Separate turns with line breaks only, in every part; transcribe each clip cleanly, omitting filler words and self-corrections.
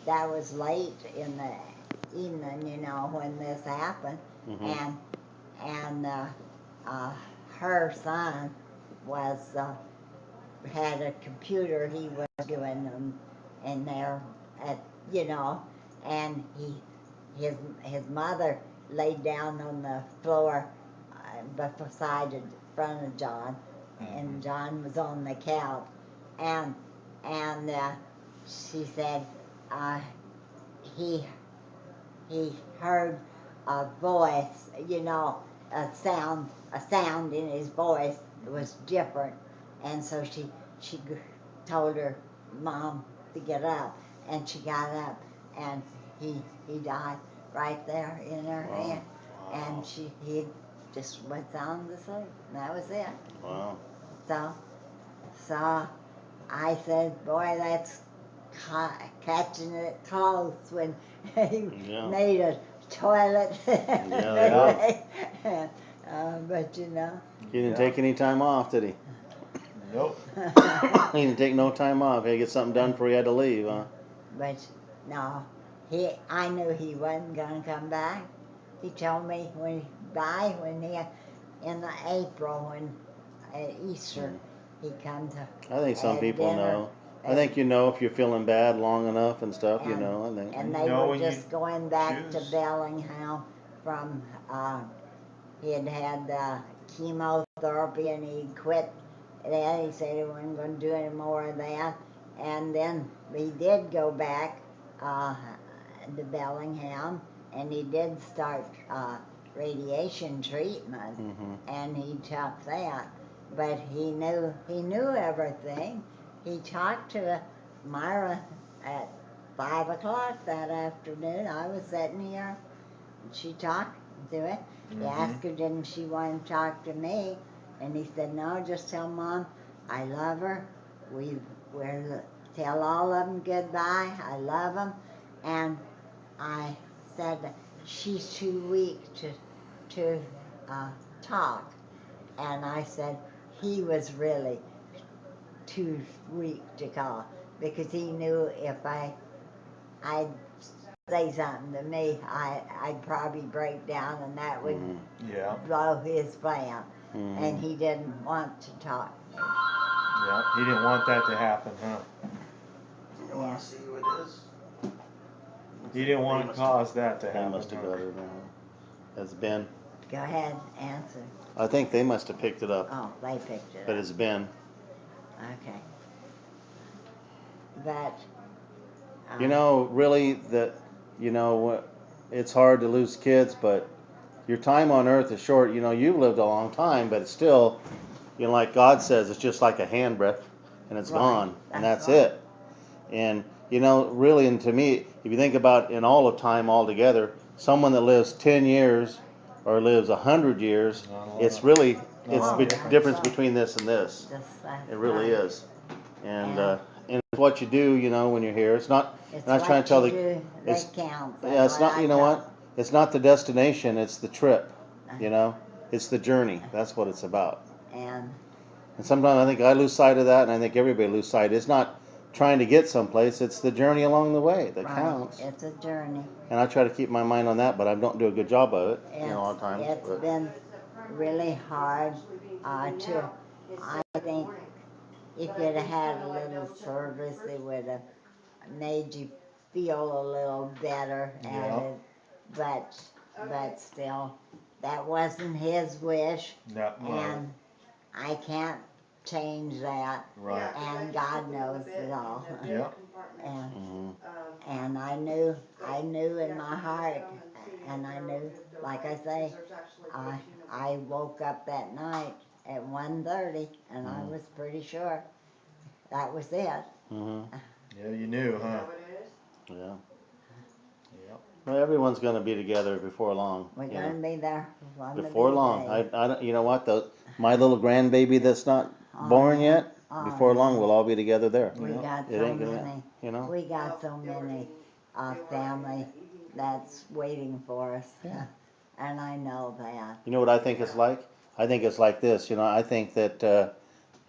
That was late in the evening, when this happened,
Mm-hmm.
and uh, her son was had a computer he was doing them in there at you know, and his mother laid down on the floor beside the front of John, and John was on the couch, and and she said uh, he he heard a voice, a sound in his voice was different, and so she told her mom to get up, and she got up, and he died right there in her
Wow.
hand,
Wow.
and he just went down to sleep. And that was it.
Wow.
So so I said, boy, that's catching it close when he
Yeah.
made a toilet.
Yeah.
And, but
He didn't take any time off, did he?
Nope.
He didn't take no time off. He had to get something done before he had to leave, huh?
But no, I knew he wasn't gonna come back. He told me when he died, in the April, when at Easter, he come to
I think some
had
people
dinner.
know. I think if you're feeling bad long enough and stuff, I think.
And
You
they
know
were
when you
just going back to
choose.
Bellingham from, he had chemotherapy, and he quit that. He said he wasn't going to do any more of that. And then he did go back uh, to Bellingham, and he did start radiation treatment,
Mm-hmm.
and he took that. But he knew everything. He talked to Myra at 5 o'clock that afternoon. I was sitting here, and she talked to it. He asked her, didn't she want to talk to me? And he said, no, just tell Mom I love her. We're tell all of them goodbye. I love them. And I said, she's too weak to uh, talk. And I said, he was really too weak to call, because he knew if I'd say something to me, I'd probably break down, and that would
Yeah.
blow his plan.
Mm-hmm.
And he didn't want to talk to me.
Yeah. He didn't want that to happen, huh?
You want to see who it is?
He didn't want to cause that to
They
happen.
must have
Huh?
got it. It's Ben.
Go ahead, answer.
I think they must have picked it up,
Oh, they picked it
but
up.
it's Ben.
Okay. But
Really, it's hard to lose kids, but your time on earth is short. You've lived a long time, but it's still, like God says, it's just like a handbreadth, and it's
right,
gone, and that's
right.
it. And really, and to me, if you think about in all of time altogether, someone that lives 10 years or lives 100 years, it's really it's
Oh,
the
that's
difference
right.
between this and this.
That's
It really
right.
is. And
And
and it's what you do, when you're here. It's not.
it's
I'm not trying
what
to tell
you
the.
do
It's
that counts. That's
yeah. It's
what
not.
I
You know
tell.
what? It's not the destination. It's the trip. It's the journey. That's what it's about.
And
And sometimes I think I lose sight of that, and I think everybody lose sight. It's not trying to get someplace. It's the journey along the way that
right,
counts.
it's a journey.
And I try to keep my mind on that, but I don't do a good job of it. A lot of times.
It's
But
been really hard to. I think if you'd have had a little service, it would have made you feel a little better at
Yeah.
it. But still, that wasn't his wish,
That was.
and I can't change that.
Right.
And God knows it all.
Yeah.
And
mm-hmm.
and I knew in my heart, and I knew, like I say, I woke up that night at 1:30, and I was pretty sure that was it.
Mm-hmm.
Yeah, you knew, huh?
Yeah.
Yep.
Well, everyone's going to be together before long.
We're going to be there one of
Before
these
long.
days.
I don't. You know what? My little grandbaby that's not
Oh,
born
yeah.
yet.
Oh,
Before long,
yeah.
we'll all be together there.
We
Yeah.
got
It
so
ain't gonna.
many.
You know.
We got so many family that's waiting for us.
Yeah.
And I know that.
You know what I think it's like? I think it's like this. I think that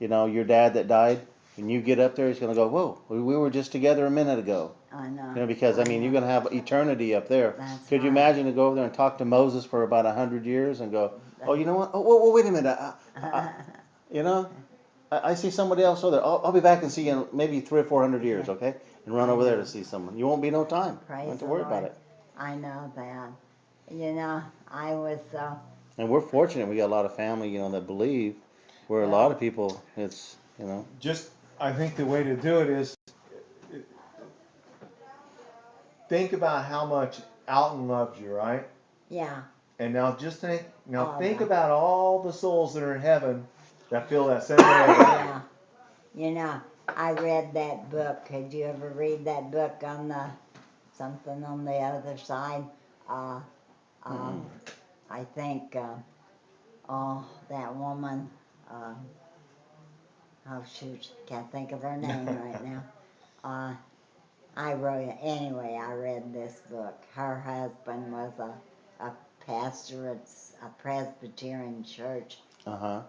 your dad that died. when you get up there, he's gonna go, whoa, we were just together a minute ago.
I know.
You know, because I mean, you're gonna have eternity up there.
That's
Could you
right.
imagine to go over there and talk to Moses for about 100 years and go, oh, you know what? Oh, whoa, wait a minute. You know, I see somebody else over there. I'll be back and see you in maybe 300 or 400 years, okay? And run
I
over there to
know.
see someone. You won't be no time. You don't
Praise
have to
the
worry about
Lord.
it.
I know that. You know, I was so.
And we're fortunate. We got a lot of family, you know, that believe. Where a lot
Well,
of people, it's, you know.
just I think the way to do it is think about how much Alton loves you, right?
Yeah.
And now just think
That.
about all the souls that are in heaven that feel that same way about you.
Yeah. You know, I read that book. Did you ever read that book on the something on the other side? Uh,
Mm-mm.
I think. Oh, that woman. Uh, oh shoot, can't think of her name right now. Uh, I wrote it anyway. I read this book. Her husband was a pastor at a Presbyterian church
Uh-huh.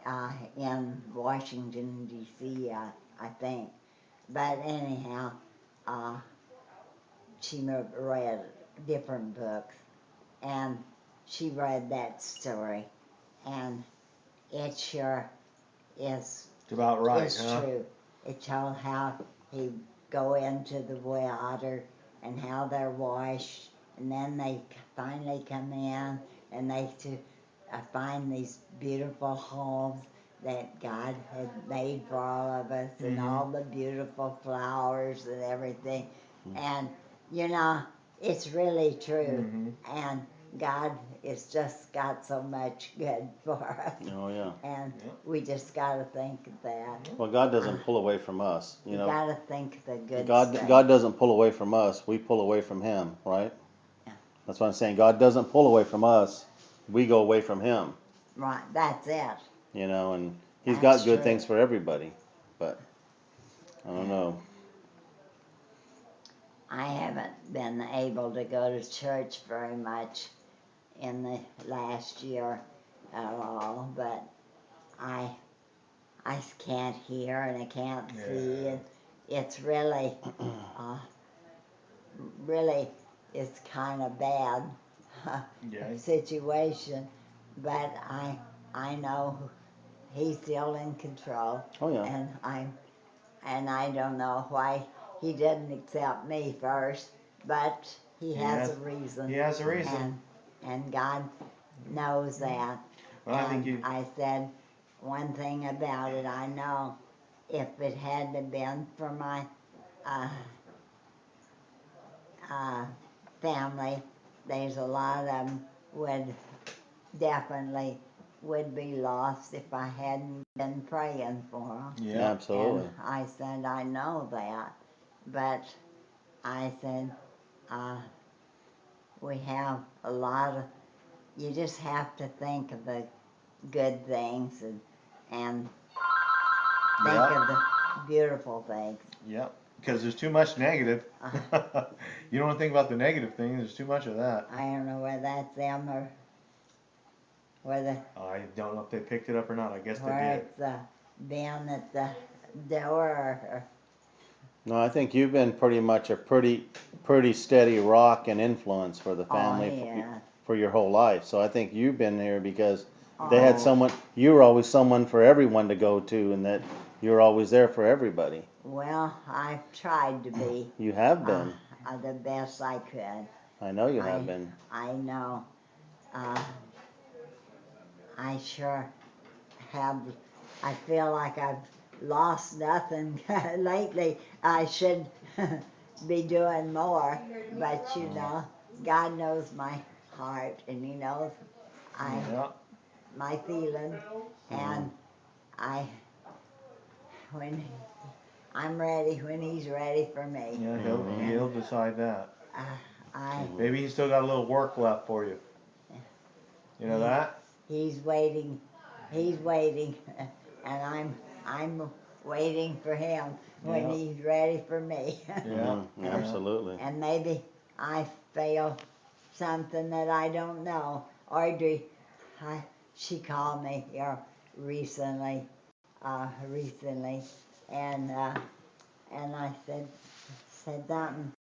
in Washington D.C. I think. But anyhow, uh, she read different books, and she read that story, and it sure is.
It's about right,
It's
huh?
true. It told how he go into the water and how they're washed, and then they finally come in and they to find these beautiful homes that God had made for all of us, and
Mm-hmm.
all the beautiful flowers and everything.
Mm.
And you know, it's really true.
Mm-hmm.
And God has just got so much good for us.
Oh, yeah.
And
Yep.
we just got to think that.
Well, God doesn't pull away from us, you
You
know.
got to think the good
God
stuff.
God doesn't pull away from us. We pull away from Him, right?
Yeah.
That's what I'm saying. God doesn't pull away from us. We go away from Him,
Right, that's it.
you know, and He's
That's
got good
true.
things for everybody. But I don't
Yeah.
know.
I haven't been able to go to church very much in the last year at all, but I I can't hear and I can't see, and it's really uh, really it's kind of bad
Yeah.
situation, but I know he's still in control,
Oh yeah.
and I don't know why he didn't accept me first, but he has a
He
reason,
has a reason.
and God knows that.
Well, I think
And
you.
I said one thing about it. I know if it hadn't been for my uh, uh, family, there's a lot of them would definitely would be lost if I hadn't been praying for them.
Yeah.
Absolutely.
And I said, I know that, but I said, uh, we have a lot of, you just have to think of the good things and think
Yep.
of the beautiful things.
Yep. Because there's too much negative. You don't want to think about the negative things. There's too much of that.
I don't know whether that's them or whether
I don't know if they picked it up or not. I guess they
where
did.
it's been at the door or
No, I think you've been pretty much a pretty steady rock and influence for the family
oh yeah.
for your whole life. So I think you've been here because they had
Oh,
someone. You were always someone for everyone to go to, and that you're always there for everybody.
well, I've tried to be
You have
uh,
been.
the best I could.
I know you have
I
been.
I know. Uh, I sure have. I feel like I've lost nothing lately. I should be doing more, but you know, God knows my heart, and He knows I
Yeah.
my feelings,
Mm-hmm.
and I when I'm ready, when He's ready for me,
Yeah.
Mm-hmm.
and
He'll decide that.
uh, I
Mm-hmm.
Maybe he's still got a little work left for you. You know
He's
that?
He's waiting. He's waiting, and I'm waiting for Him when
Yeah.
He's ready for me.
Yeah.
Mm-hmm.
and
Yeah.
Absolutely.
and maybe I fail something that I don't know. Audrey, she called me here recently, recently, and I said something.